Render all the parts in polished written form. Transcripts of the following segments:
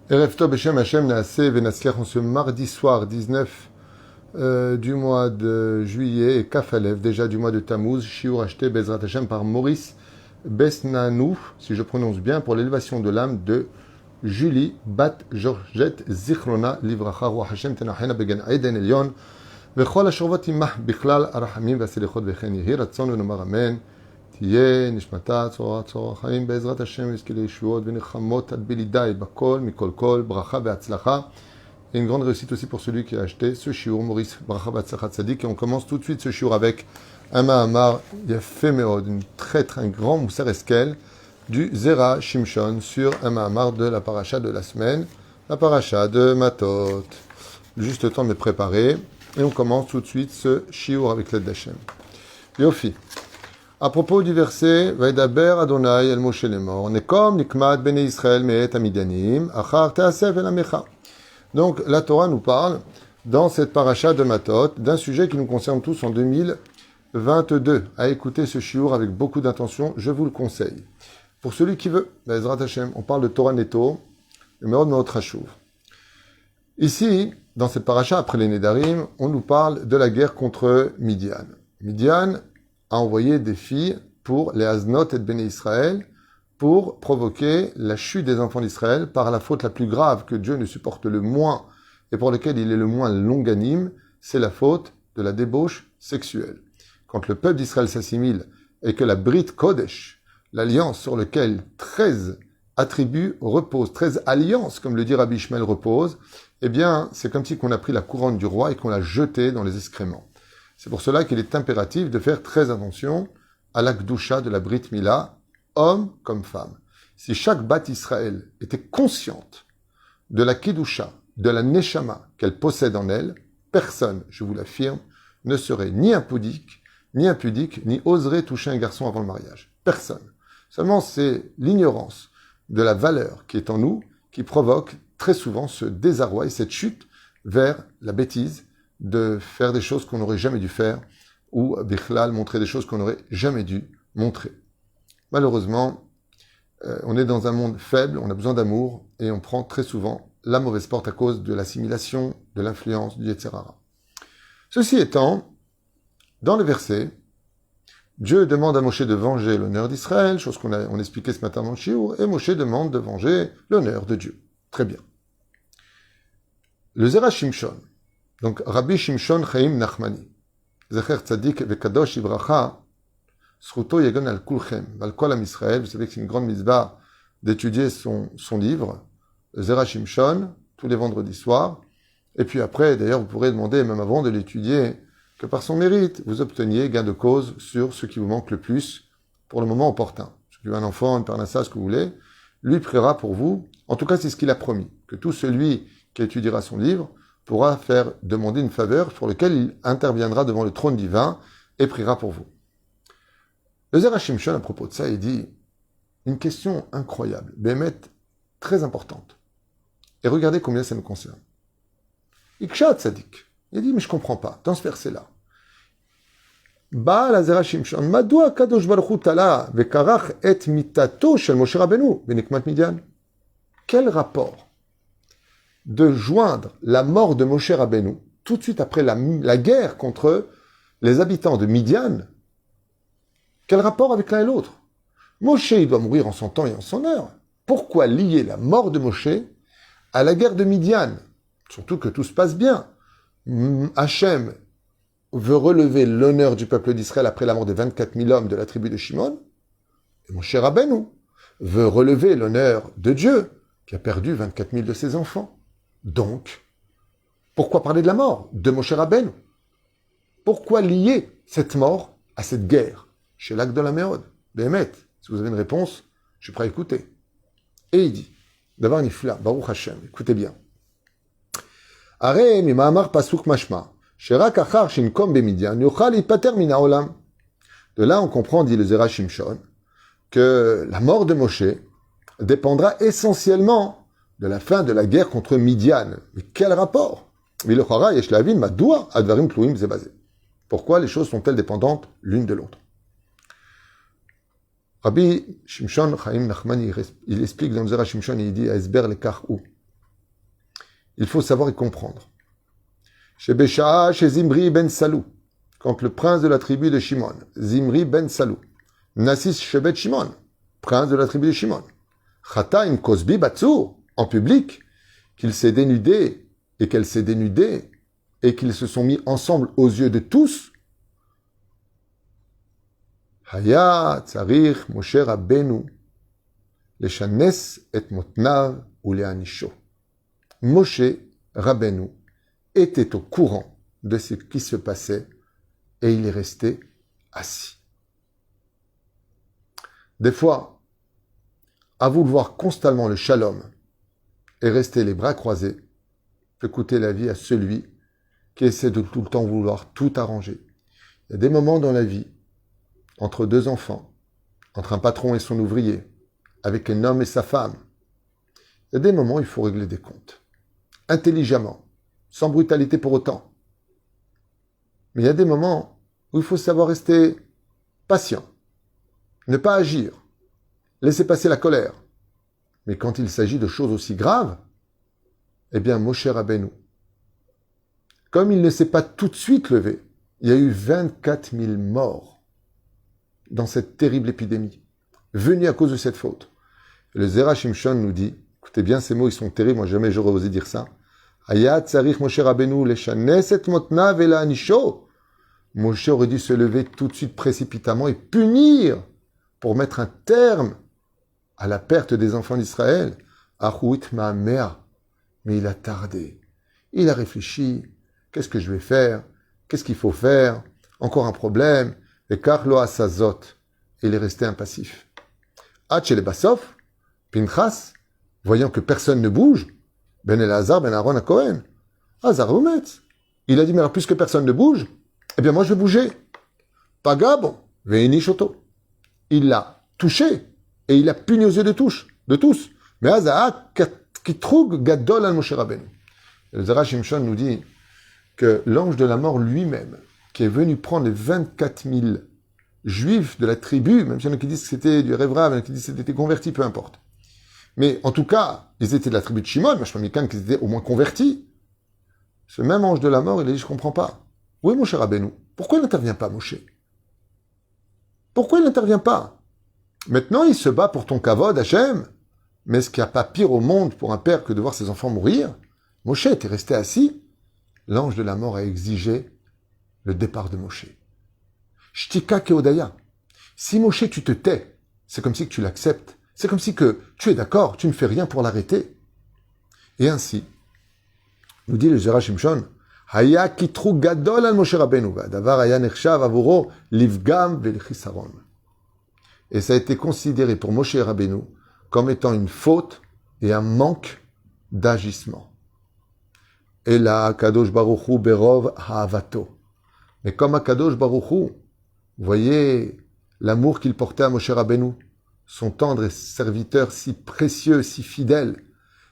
Erev Tov Beshem Hashem Naaseh Venatzliach en ce mardi soir 19 du mois de juillet et Kaf Alev, déjà du mois de Tammuz, shiur acheté Bezrat Hashem par Maurice Besnanou, si je prononce bien, pour l'élévation de l'âme de Julie Bat Georgette Zichrona Livracha Roi Hashem Tenachena Began Eden Elyon Vechol Ashorvot Imah Bichlal Arachamim Vaselichot Vechen Yehi Ratzon Venomar Amen תהיה נשמתה צורה צורה חיים בעזרת השם יזכה לישועות ונחמות עד בלי די בכל מכל כל ברכה והצלחה. Et une grande réussite aussi pour celui qui a acheté ce shiur, Maurice Bracha Batzlachat Tzadik. Et on commence tout de suite ce shiur avec un Mahamar Yafé Meod, un grand Moussar Eskel du Zera Shimshon sur un Mahamar de la paracha de la semaine, la paracha de Matot. Juste le temps de me préparer et on commence tout de suite ce shiur avec l'aide d'Hachem. Yofi. À propos du verset, Vaidaber Adonai el Moshe lemor, Nekom nikmat bnei Israël me'et amidanim, achar te'asef el amecha. Donc, la Torah nous parle, dans cette paracha de Matot, d'un sujet qui nous concerne tous en 2022. À écouter ce shiur avec beaucoup d'intention, je vous le conseille. Pour celui qui veut, Bezrat Hashem, on parle de Torah Neto, le Meod Meod Chashuv. Ici, dans cette paracha, après les Nedarim, on nous parle de la guerre contre Midian. Midian a envoyé des filles pour les Aznot et Béné Israël pour provoquer la chute des enfants d'Israël par la faute la plus grave que Dieu ne supporte le moins et pour laquelle il est le moins longanime, c'est la faute de la débauche sexuelle. Quand le peuple d'Israël s'assimile et que la Brit Kodesh, l'alliance sur laquelle 13 attributs reposent, 13 alliances, comme le dit Rabbi Ishmael, reposent, eh bien, c'est comme si on a pris la couronne du roi et qu'on l'a jetée dans les excréments. C'est pour cela qu'il est impératif de faire très attention à la Gdusha de la Brit Mila, homme comme femme. Si chaque Bat Israël était consciente de la Kedusha, de la Neshama qu'elle possède en elle, personne, je vous l'affirme, ne serait ni impudique, ni oserait toucher un garçon avant le mariage. Personne. Seulement c'est l'ignorance de la valeur qui est en nous qui provoque très souvent ce désarroi et cette chute vers la bêtise, de faire des choses qu'on n'aurait jamais dû faire, ou Bichlal, montrer des choses qu'on n'aurait jamais dû montrer. Malheureusement, on est dans un monde faible, on a besoin d'amour, et on prend très souvent la mauvaise porte à cause de l'assimilation, de l'influence, du etc. Ceci étant, dans le verset, Dieu demande à Moshe de venger l'honneur d'Israël, chose on expliquait ce matin dans le shiur, et Moshe demande de venger l'honneur de Dieu. Très bien. Le Zera Shimshon, donc, Rabbi Shimshon Chaim Nachmani, Zecher Tzadik Vekadosh Ibracha, Sruto Yagon al Kulchem, Val Kol Am Israël, vous savez que c'est une grande mitzvah d'étudier son livre, Zera Shimshon, tous les vendredis soirs, et puis après, d'ailleurs, vous pourrez demander, même avant de l'étudier, que par son mérite, vous obteniez gain de cause sur ce qui vous manque le plus, pour le moment opportun. Si vous avez un enfant, une parnassa, ce que vous voulez, lui priera pour vous, en tout cas c'est ce qu'il a promis, que tout celui qui étudiera son livre pourra faire demander une faveur pour laquelle il interviendra devant le trône divin et priera pour vous. Le Zera Shimshon, à propos de ça, il dit une question incroyable, Bémet, très importante. Et regardez combien ça nous concerne. Ikshat Tzadik, il dit, mais je comprends pas, dans ce verset-là. Baal Zera Shimshon, Madua Kadosh Baruch Hu Tala, Vekarach et Mitato Shel Moshe Rabbeinu, Benekmat Midian. Quel rapport de joindre la mort de Moshe Rabbeinu, tout de suite après la guerre contre les habitants de Midian, quel rapport avec l'un et l'autre? Moshe, il doit mourir en son temps et en son heure. Pourquoi lier la mort de Moshe à la guerre de Midian? Surtout que tout se passe bien. Hachem veut relever l'honneur du peuple d'Israël après la mort des 24 000 hommes de la tribu de Shimon. Et Moshe Rabbeinu veut relever l'honneur de Dieu, qui a perdu 24 000 de ses enfants. Donc, pourquoi parler de la mort de Moshe Rabbeinu? Pourquoi lier cette mort à cette guerre chez l'Ak de la Méode? Béhémet, si vous avez une réponse, je suis prêt à écouter. Et il dit, d'abord Nifla, Baruch Hashem, écoutez bien. Are mi ma'amar pasuk mashma, sherak achar shinkom bemidian, yochal ipater min haolam. De là, on comprend, dit le Zera Shimshon, que la mort de Moshe dépendra essentiellement de la fin de la guerre contre Midian. Mais quel rapport? Pourquoi les choses sont-elles dépendantes l'une de l'autre? Rabbi Shimshon Chaim Nachmani, il explique dans le Zera Shimshon, il dit Esber lekach ou. il faut savoir et comprendre. Chez Bécha, chez Zimri ben Salou, quand le prince de la tribu de Shimon, Zimri ben Salou, Nassis Shebet Shimon, prince de la tribu de Shimon, Chata im Kosbi Batsur, en public, qu'il s'est dénudé et qu'elle s'est dénudée et qu'ils se sont mis ensemble aux yeux de tous. Haya Tsarir Moshe Rabbeinu leshanes et motnav ou leanisho. Moshe Rabbeinu était au courant de ce qui se passait et il est resté assis. Des fois, à vouloir constamment le shalom et rester les bras croisés, peut coûter la vie à celui qui essaie de tout le temps vouloir tout arranger. Il y a des moments dans la vie, entre deux enfants, entre un patron et son ouvrier, avec un homme et sa femme, il y a des moments où il faut régler des comptes. Intelligemment, sans brutalité pour autant. Mais il y a des moments où il faut savoir rester patient, ne pas agir, laisser passer la colère. Mais quand il s'agit de choses aussi graves, eh bien, Moshe Rabbeinu, comme il ne s'est pas tout de suite levé, il y a eu 24 000 morts dans cette terrible épidémie, venue à cause de cette faute. Et le Zera Shimshon nous dit, écoutez bien, ces mots, ils sont terribles, moi jamais j'aurais osé dire ça. Hayat Tsarich Moshe Rabbeinu leshanes et motnav ela anisho. Moshe aurait dû se lever tout de suite précipitamment et punir pour mettre un terme à la perte des enfants d'Israël. Achuit ma'amea. Mais il a tardé. Il a réfléchi. Qu'est-ce que je vais faire? Qu'est-ce qu'il faut faire? Encore un problème. Et Karlo Asazot. Il est resté impassif. Hach et Bassof, Pinchas, voyant que personne ne bouge, Ben Elazar, Ben Aaron à Cohen, Hazar Oumetz. Il a dit, mais alors puisque personne ne bouge, eh bien moi je vais bouger. Pagabon, Veini Shoto. Il l'a touché et il a puni aux yeux de tous. Mais Hazar, qui trouve Gadol al Moshe Rabbeinu. Le Zera Shimshon nous dit que l'ange de la mort lui-même, qui est venu prendre les 24 000 juifs de la tribu, même s'il y en a qui disent que c'était du Révrav, il y en a qui disent que c'était converti, peu importe. Mais en tout cas, ils étaient de la tribu de Shimon, mais je pense qu'ils étaient au moins convertis. Ce même ange de la mort, il a dit, je comprends pas. Où est Moshe Rabbeinu? Pourquoi il n'intervient pas, Moshe? Pourquoi il n'intervient pas? Maintenant, il se bat pour ton kavod, Hachem. Mais est-ce qu'il n'y a pas pire au monde pour un père que de voir ses enfants mourir? Moshe était resté assis. L'ange de la mort a exigé le départ de Moshe. Shtika keodaya. Si Moshe, tu te tais, c'est comme si que tu l'acceptes. C'est comme si que tu es d'accord, tu ne fais rien pour l'arrêter. Et ainsi, nous dit le Zera Shimshon, Haya kitru gadol al Moshe Rabbeinu, davar haya nechshav avuro livgam velchisaron. Et ça a été considéré pour Moshe Rabbeinu comme étant une faute et un manque d'agissement. Et là, Kadosh Baruch Hu berov ha'avato. Mais comme Kadosh Baruch Hu, vous voyez l'amour qu'il portait à Moshe Rabbeinu, son tendre serviteur si précieux, si fidèle.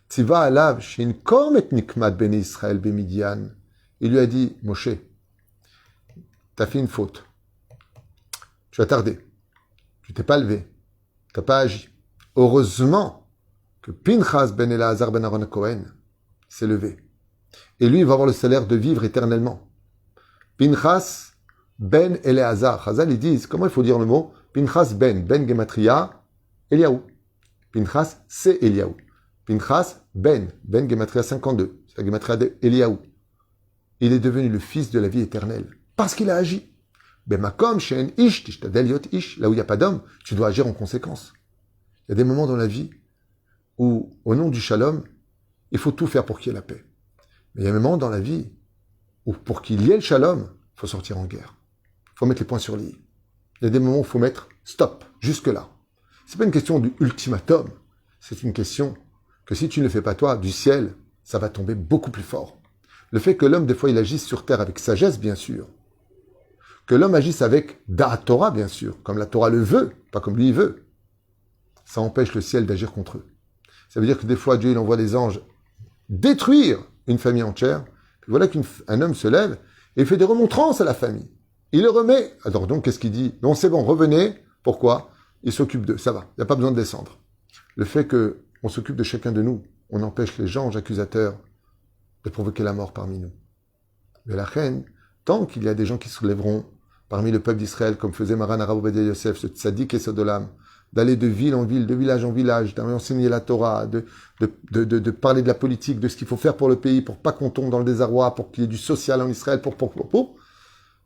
Tziva alav shin kom et nikmat bene Israël bemidian. Il lui a dit, Moshe, t'as fait une faute. Tu as tardé. Tu t'es pas levé. T'as pas agi. Heureusement que Pinchas ben Elazar ben Aaron Cohen s'est levé. Et lui, il va avoir le salaire de vivre éternellement. Pinchas ben Elazar. Chazal, ils disent, comment il faut dire le mot? Pinchas ben Gematria, Eliaou. Pinchas, c'est Eliaou. Pinchas ben Gematria 52. C'est la Gematria d'Eliaou. Il est devenu le fils de la vie éternelle. Parce qu'il a agi. Bemakom shen ish tishtadel yot ish. Là où il n'y a pas d'homme, tu dois agir en conséquence. Il y a des moments dans la vie où, au nom du shalom, il faut tout faire pour qu'il y ait la paix. Mais il y a des moments dans la vie où, pour qu'il y ait le shalom, il faut sortir en guerre. Il faut mettre les points sur les i. Il y a des moments où il faut mettre stop, jusque-là. C'est pas une question du ultimatum. C'est une question que si tu ne le fais pas toi, du ciel, ça va tomber beaucoup plus fort. Le fait que l'homme, des fois, il agisse sur terre avec sagesse, bien sûr. Que l'homme agisse avec Da'at Torah, bien sûr, comme la Torah le veut, pas comme lui il veut. Ça empêche le ciel d'agir contre eux. Ça veut dire que des fois, Dieu il envoie des anges détruire une famille entière. Puis voilà qu'un homme se lève et il fait des remontrances à la famille. Il le remet. Alors donc, qu'est-ce qu'il dit? Non, c'est bon, revenez. Pourquoi? Il s'occupe d'eux. Ça va, il n'y a pas besoin de descendre. Le fait qu'on s'occupe de chacun de nous, on empêche les anges accusateurs de provoquer la mort parmi nous. Mais la reine, tant qu'il y a des gens qui se lèveront parmi le peuple d'Israël, comme faisait Maran Arav Ovadia Yosef, ce tzaddik et Sodolam, d'aller de ville en ville, de village en village, d'enseigner la Torah, de parler de la politique, de ce qu'il faut faire pour le pays, pour pas qu'on tombe dans le désarroi, pour qu'il y ait du social en Israël,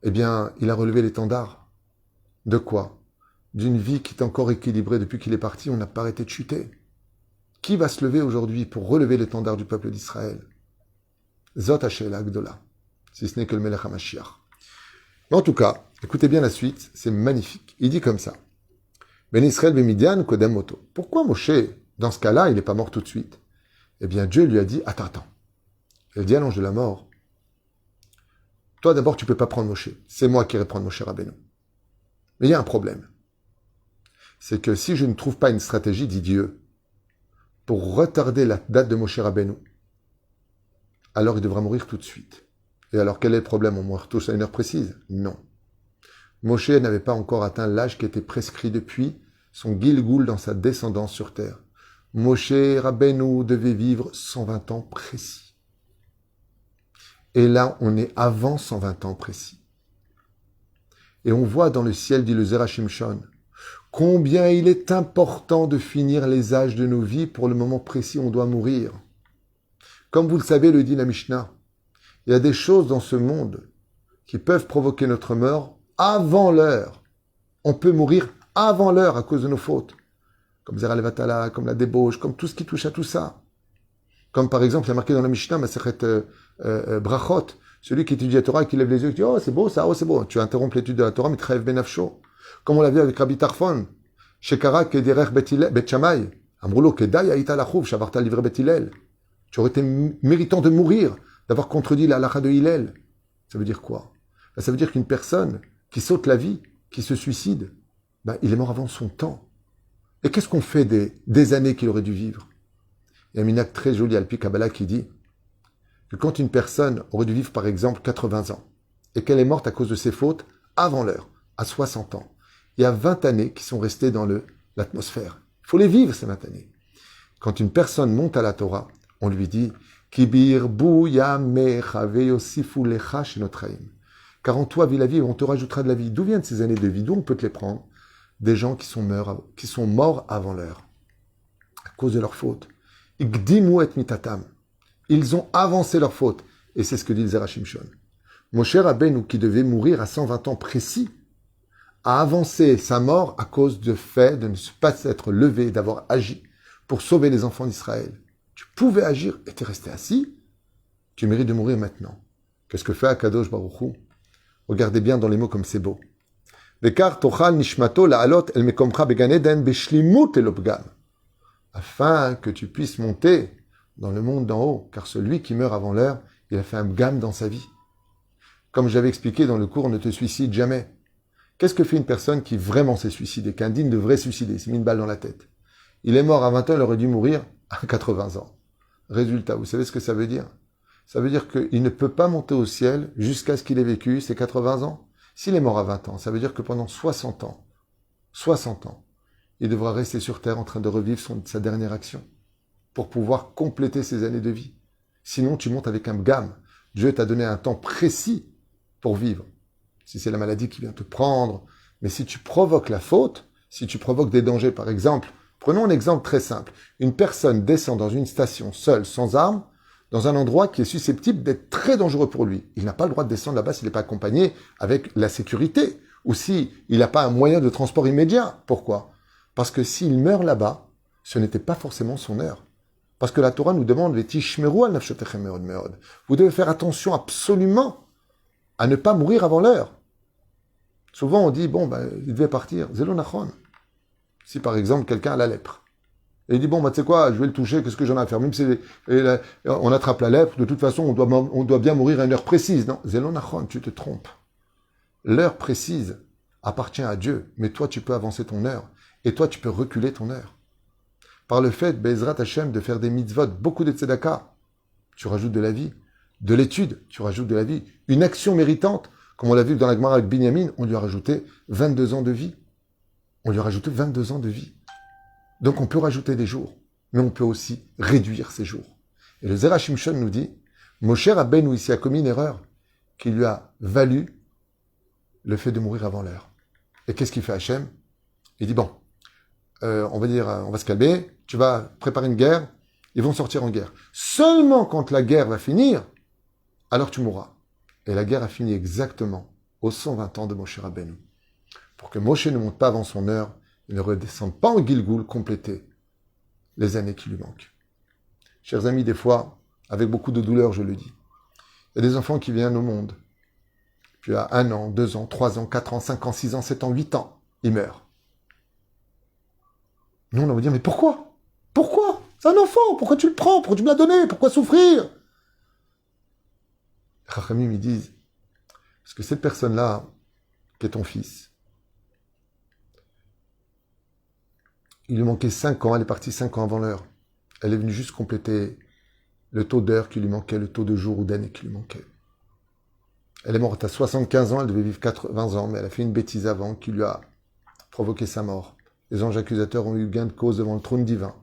eh bien, il a relevé l'étendard. De quoi? D'une vie qui est encore équilibrée depuis qu'il est parti, on n'a pas arrêté de chuter. Qui va se lever aujourd'hui pour relever l'étendard du peuple d'Israël? Zot Hashel Agdola, si ce n'est que le Melech HaMashiach. Mais en tout cas, écoutez bien la suite, c'est magnifique. Il dit comme ça. Ben Israël ben Midian kodem moto. Pourquoi Moshe, dans ce cas-là, il n'est pas mort tout de suite? Eh bien, Dieu lui a dit, attends. Il dit à l'ange de la mort, toi d'abord, tu ne peux pas prendre Moshe. C'est moi qui irai prendre Moshe Rabbeinu. Mais il y a un problème. C'est que si je ne trouve pas une stratégie, dit Dieu, pour retarder la date de Moshe Rabbeinu, alors il devra mourir tout de suite. Et alors, quel est le problème? On meurt tous à une heure précise? Non. Moshe n'avait pas encore atteint l'âge qui était prescrit depuis son Gilgoul dans sa descendance sur terre. Moshe Rabbeinu devait vivre 120 ans précis. Et là, on est avant 120 ans précis. Et on voit dans le ciel, dit le Zerachim Shon, combien il est important de finir les âges de nos vies pour le moment précis où on doit mourir. Comme vous le savez, le dit la Mishnah, il y a des choses dans ce monde qui peuvent provoquer notre mort avant l'heure. On peut mourir avant l'heure à cause de nos fautes. Comme Zera Levatala, comme la débauche, comme tout ce qui touche à tout ça. Comme par exemple, il y a marqué dans la Mishnah, Masechet Brachot, celui qui étudie la Torah et qui lève les yeux et qui dit « Oh, c'est beau ça, oh, c'est beau ». Tu interrompes l'étude de la Torah, mais Traev Benafsho. Comme on l'a vu avec Rabbi Tarfon, Shekara Kederech Bet Shammai, Amroulo Kedai Aïta Lachouv, Shavarta Livre Bet Hillel. Tu aurais été méritant de mourir, d'avoir contredit la halakha de Hillel. Ça veut dire quoi? Ça veut dire qu'une personne qui saute la vie, qui se suicide, il est mort avant son temps. Et qu'est-ce qu'on fait des années qu'il aurait dû vivre? Il y a un minhag très joli, Alpi Kabbalah, qui dit que quand une personne aurait dû vivre, par exemple, 80 ans, et qu'elle est morte à cause de ses fautes, avant l'heure, à 60 ans, il y a 20 années qui sont restées dans l'atmosphère. Il faut les vivre, ces 20 années. Quand une personne monte à la Torah, on lui dit Kibir bouya mecha veyosifu lecha shenotraim. Car en toi, vie la vie, on te rajoutera de la vie. D'où viennent ces années de vie? D'où on peut te les prendre? Des gens qui sont morts avant l'heure, à cause de leur faute. Igdimu et mitatam. Ils ont avancé leur faute. Et c'est ce que dit le Zerachim Shon. Moshe Rabbeinu, qui devait mourir à 120 ans précis, a avancé sa mort à cause du fait de ne pas s'être levé, d'avoir agi pour sauver les enfants d'Israël. Tu pouvais agir et t'es resté assis. Tu mérites de mourir maintenant. Qu'est-ce que fait Akadosh Baruch Hu? Regardez bien dans les mots comme c'est beau. Bekar tochal nishmato la'alot el mekomcha began eden beshlimut elopgam. Afin que tu puisses monter dans le monde d'en haut, car celui qui meurt avant l'heure, il a fait un gam dans sa vie. Comme j'avais expliqué dans le cours, ne te suicide jamais. Qu'est-ce que fait une personne qui vraiment s'est suicidée, qu'un digne devrait suicider, s'est mis une balle dans la tête? Il est mort à 20 ans, il aurait dû mourir à 80 ans. Résultat, vous savez ce que ça veut dire? Ça veut dire qu'il ne peut pas monter au ciel jusqu'à ce qu'il ait vécu ses 80 ans. S'il est mort à 20 ans, ça veut dire que pendant 60 ans, il devra rester sur terre en train de revivre sa dernière action pour pouvoir compléter ses années de vie. Sinon, tu montes avec un gamme. Dieu t'a donné un temps précis pour vivre. Si c'est la maladie qui vient te prendre, mais si tu provoques la faute, si tu provoques des dangers, par exemple, prenons un exemple très simple. Une personne descend dans une station seule, sans armes, dans un endroit qui est susceptible d'être très dangereux pour lui. Il n'a pas le droit de descendre là-bas s'il n'est pas accompagné avec la sécurité, ou s'il n'a pas un moyen de transport immédiat. Pourquoi? Parce que s'il meurt là-bas, ce n'était pas forcément son heure. Parce que la Torah nous demande « Tishmeru al nafshotechem meod meod ». Vous devez faire attention absolument à ne pas mourir avant l'heure. Souvent on dit « Bon, il devait partir ». Zelo nachon. Si par exemple quelqu'un a la lèpre, et il dit, tu sais quoi, je vais le toucher, qu'est-ce que j'en ai à faire? Même si on attrape la lèpre, de toute façon, on doit bien mourir à une heure précise. Non, Zélonachon, tu te trompes. L'heure précise appartient à Dieu, mais toi, tu peux avancer ton heure, et toi, tu peux reculer ton heure. Par le fait, Bezrat Hashem, de faire des mitzvot, beaucoup de tzedaka, tu rajoutes de la vie. De l'étude, tu rajoutes de la vie. Une action méritante, comme on l'a vu dans la Gemara avec Binyamin, on lui a rajouté 22 ans de vie. On lui a rajouté 22 ans de vie. Donc on peut rajouter des jours, mais on peut aussi réduire ces jours. Et le Zerachim Shon nous dit, Moshe Rabbeinu ici a commis une erreur qui lui a valu le fait de mourir avant l'heure. Et qu'est-ce qu'il fait Hachem? Il dit, bon, on va se calmer, tu vas préparer une guerre, ils vont sortir en guerre. Seulement quand la guerre va finir, alors tu mourras. Et la guerre a fini exactement aux 120 ans de Moshe Rabbeinu. Pour que Moshe ne monte pas avant son heure, il ne redescende pas en Gilgoul compléter les années qui lui manquent. Chers amis, des fois, avec beaucoup de douleur, je le dis, il y a des enfants qui viennent au monde, puis à 1 an, 2 ans, 3 ans, 4 ans, 5 ans, 6 ans, 7 ans, 8 ans, ils meurent. Nous, on va dire, mais pourquoi? Pourquoi? C'est un enfant, pourquoi tu le prends? Pourquoi tu me l'as donné? Pourquoi souffrir? Les Chachamim, ils disent, parce que cette personne-là, qui est ton fils, il lui manquait 5 ans, elle est partie 5 ans avant l'heure. Elle est venue juste compléter le taux d'heures qui lui manquait, le taux de jours ou d'années qui lui manquait. Elle est morte à 75 ans, elle devait vivre 80 ans, mais elle a fait une bêtise avant qui lui a provoqué sa mort. Les anges accusateurs ont eu gain de cause devant le trône divin.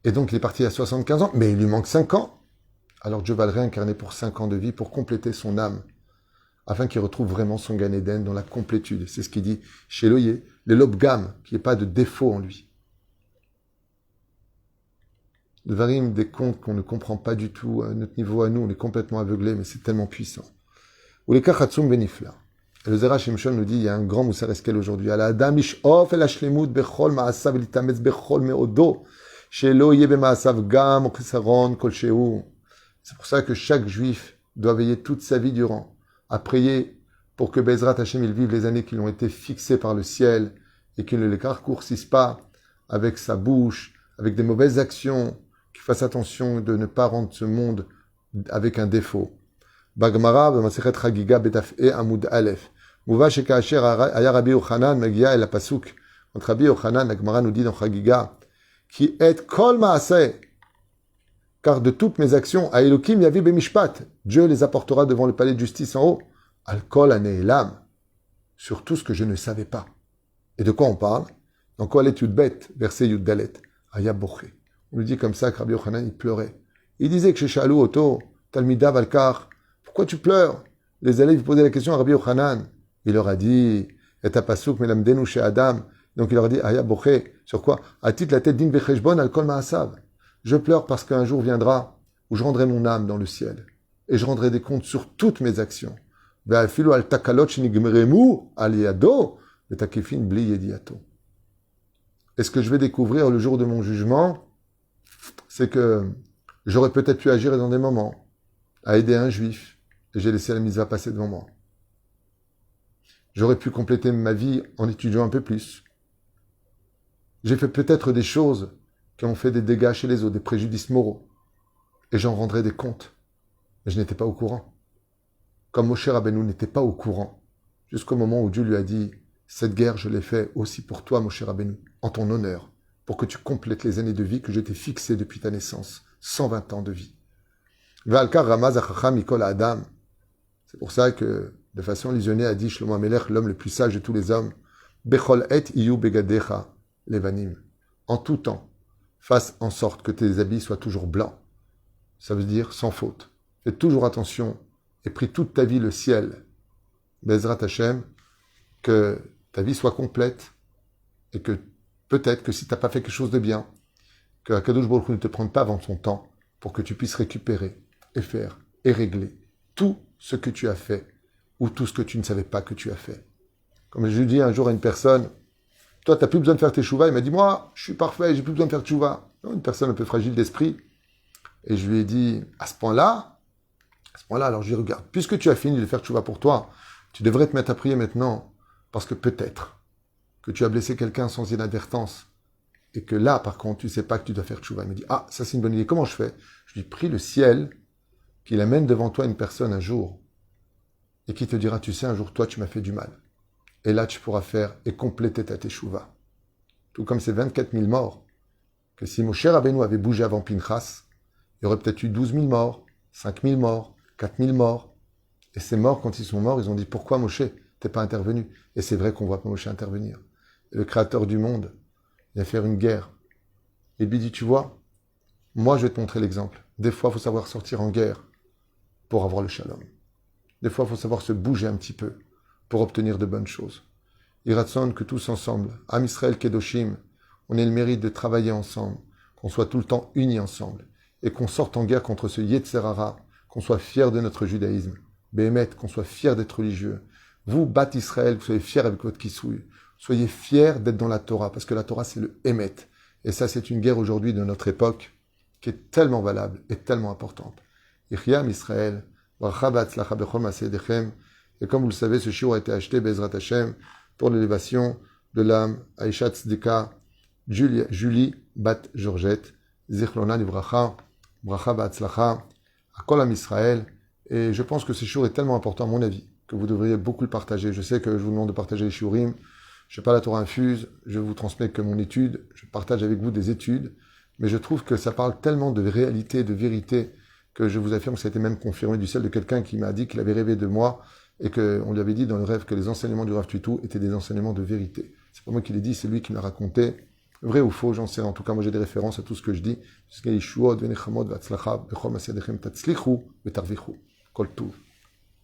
Et donc il est parti à 75 ans, mais il lui manque 5 ans. Alors Dieu va le réincarner pour 5 ans de vie pour compléter son âme, afin qu'il retrouve vraiment son Gan Eden dans la complétude. C'est ce qu'il dit chez Loyer, le Lobgam, qu'il n'y ait pas de défaut en lui. Le varim des contes qu'on ne comprend pas du tout, à notre niveau à nous, on est complètement aveuglé, mais c'est tellement puissant. Ou les kachatsum benifla. Et le Zera Shimshon nous dit, il y a un grand Moussar Eskel aujourd'hui. Ala adam ishof el hashlemut bechol ma'asav litametz bechol meodo, shelo yebe ma'asav gam o chisaron kol shehu. C'est pour ça que chaque juif doit veiller toute sa vie durant à prier pour que Bezrat Hashem il vive les années qui lui ont été fixées par le ciel et qu'il ne les raccourcisse pas avec sa bouche, avec des mauvaises actions, qu'il fasse attention de ne pas rendre ce monde avec un défaut. Bagmara, Masechet Chagiga, Betaf E, Amud Aleph. Mouva Shekaasher, Aya Rabbi Yochanan, Magia et la Pasuk. Entre Rabbi Yochanan, la Gemara nous dit dans Chagiga, qui est Kol Maaseh, car de toutes mes actions, à Elohim Yavi Bemishpat, Dieu les apportera devant le palais de justice en haut. Al Kol Aneelam, sur tout ce que je ne savais pas. Et de quoi on parle? Dans Kohelet Yudbet, verset Yuddalet, Aya Boché. On lui dit comme ça que Rabbi Yochanan, il pleurait. Il disait que chez Shalou Oto, Talmida Valkar, pourquoi tu pleures? Les élèves posaient la question à Rabbi Yochanan. Il leur a dit, et ta pasouk melamdenu chez Adam. Donc il leur a dit, Aya Boché, sur quoi? A titre la tête din vecheshbon al kol ma'asav. Je pleure parce qu'un jour viendra où je rendrai mon âme dans le ciel. Et je rendrai des comptes sur toutes mes actions. Ve'afilu al takalot shenigmeremu al yado, ve'takefin bli yediato. Et ce que je vais découvrir le jour de mon jugement, c'est que j'aurais peut-être pu agir dans des moments à aider un juif et j'ai laissé la mitzvah passer devant moi. J'aurais pu compléter ma vie en étudiant un peu plus. J'ai fait peut-être des choses qui ont fait des dégâts chez les autres, des préjudices moraux. Et j'en rendrai des comptes. Mais je n'étais pas au courant. Comme Moshe Rabbeinu n'était pas au courant, jusqu'au moment où Dieu lui a dit, cette guerre, je l'ai fait aussi pour toi, Moshe Rabbeinu, en ton honneur, pour que tu complètes les années de vie que je t'ai fixées depuis ta naissance, 120 ans de vie. Valkar Ramaz Achacham Mikol Adam. C'est pour ça que, de façon illusionnée, a dit Shlomo Amelech, l'homme le plus sage de tous les hommes, Bechol et iyu begadecha levanim. En tout temps, fasse en sorte que tes habits soient toujours blancs. Ça veut dire sans faute. Fais toujours attention et prie toute ta vie le ciel. Bezrat Hashem, que ta vie soit complète et que peut-être que si tu n'as pas fait quelque chose de bien, que Akadosh Baruch Hu ne te prenne pas avant ton temps pour que tu puisses récupérer et faire et régler tout ce que tu as fait ou tout ce que tu ne savais pas que tu as fait. Comme je lui dis un jour à une personne, toi, tu n'as plus besoin de faire tes chouvas. Il m'a dit, moi, je suis parfait, j'ai plus besoin de faire de chouvas. Une personne un peu fragile d'esprit. Et je lui ai dit, à ce point-là, alors je lui ai dit, regarde, puisque tu as fini de faire chouvas pour toi, tu devrais te mettre à prier maintenant, parce que peut-être que tu as blessé quelqu'un sans inadvertance, et que là, par contre, tu ne sais pas que tu dois faire chouvas. Il me dit, ah, ça c'est une bonne idée, comment je fais? Je lui prie le ciel qu'il amène devant toi une personne un jour, et qui te dira, tu sais, un jour, toi, tu m'as fait du mal. Et là, tu pourras faire et compléter ta teshuva. Tout comme ces 24 000 morts, que si Moshe Rabbeinu avait bougé avant Pinchas, il y aurait peut-être eu 12 000 morts, 5 000 morts, 4 000 morts. Et ces morts, quand ils sont morts, ils ont dit, pourquoi Moshe, t'es pas intervenu? Et c'est vrai qu'on voit pas Moshe intervenir. Et le créateur du monde, il va faire une guerre. Et lui dit, tu vois, moi je vais te montrer l'exemple. Des fois, il faut savoir sortir en guerre pour avoir le shalom. Des fois, il faut savoir se bouger un petit peu pour obtenir de bonnes choses. Iratson, que tous ensemble, Am Israël Kedoshim, on ait le mérite de travailler ensemble, qu'on soit tout le temps unis ensemble, et qu'on sorte en guerre contre ce Yetzer Hara, qu'on soit fiers de notre judaïsme, Béhémet, qu'on soit fiers d'être religieux. Vous, Bat Israël, vous soyez fiers avec votre Kisouille, soyez fiers d'être dans la Torah, parce que la Torah, c'est le Hémet. Et ça, c'est une guerre aujourd'hui de notre époque qui est tellement valable et tellement importante. Ichyam Israël, et comme vous le savez, ce shiur a été acheté, Bezrat Hashem, pour l'élévation de l'âme Aïcha Tzedika, Julie Bat Georgette, Zichlona Livracha, Bracha Ba'atzlacha, Akol Am Israël. Et je pense que ce shiur est tellement important, à mon avis, que vous devriez beaucoup le partager. Je sais que je vous demande de partager les shiurim. Je n'ai pas la Torah infuse, je vous transmets que mon étude, je partage avec vous des études, mais je trouve que ça parle tellement de réalité, de vérité, que je vous affirme que ça a été même confirmé du ciel de quelqu'un qui m'a dit qu'il avait rêvé de moi et qu'on lui avait dit dans le rêve que les enseignements du Rav Tuitou étaient des enseignements de vérité. C'est pas moi qui l'ai dit, c'est lui qui me l'a raconté. Vrai ou faux, j'en sais. En tout cas, moi j'ai des références à tout ce que je dis. Kol tuv.